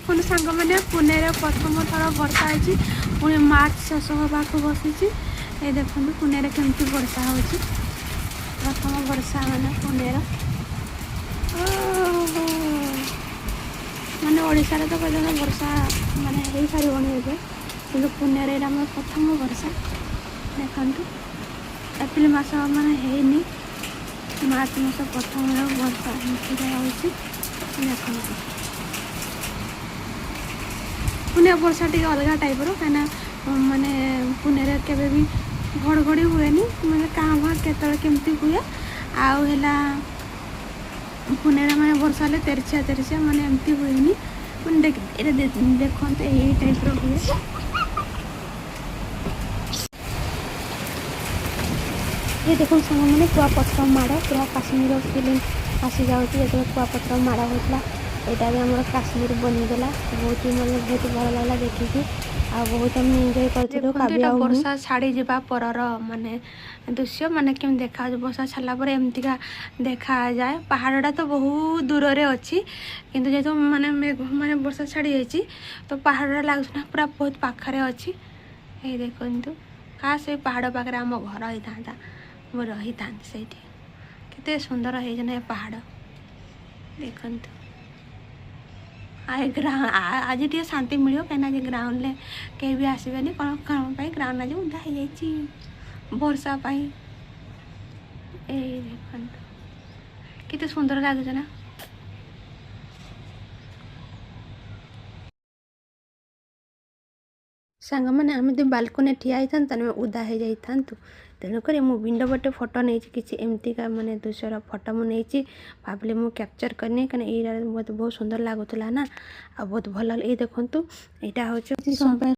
देखो सांग मैंने पुणे प्रथम थर वर्षा होती पुणी मार्च शेष होगा बसी ये देखो पुणे केमती वर्षा हो प्रथम वर्षा मैंने पुणे माने ओडिशा तो पर्यटन वर्षा माने हो सारे कि पुणे आम प्रथम वर्षा देखु एप्रिल मास माने है मार्च मास प्रथम वर्षा हो देखो पुणे वर्षा टी अलग टाइप कहीं माने पुणे के भी घड़घड़ी हुए मैंने क्या केत केमती हुए आउ पुणे मैंने वर्षा हेल्ले तेरछिया तेरछिया माने एमती हुए मैंने देखते यही टाइप हुए ये देखो सांग मैंने कुआपत्र माड़ पूरा काश्मीर फिल्म आसी जाऊँगी जो कुआपत्र माड़ होता यहाँ भी आम काश्मीर बनीगला बहुत ही मतलब बहुत भल लगा देखिकी आ बहुत आम एंजॉय कर वर्षा छाड़ी जा पर माने दृश्य माने केम देखा वर्षा छाड़ा पर एमतीका देखा जाए पहाड़टा तो बहुत दूर रे अच्छी किंतु जेहेतु माने माने वर्षा छाड़ी जाइए तो पहाड़ लगुना पूरा बहुत पाखरे अच्छी ये देखु का से पहाड़ पाखे आम घर होता मुझे रही था केते सुंदर है पहाड़ देखु आज टे शांति मिलो कहीं ग्राउंड में कहीं भी आसबेनि कौन कौन ग्राउंड आज उदा हो जाइए वर्षा केते सुंदर लगुच ना सांग मैंने आम जो बालकोनी ठिया होता उदा हो जाता तेणुक मु विंडो बटे फोटो नहीं किसी एमती का माने दूसर फोटो मुझे भाविली मु कैप्चर करनी कहीं बहुत बहुत सुंदर लगुला ना आ बहुत भल ये देखु यहाँ हूँ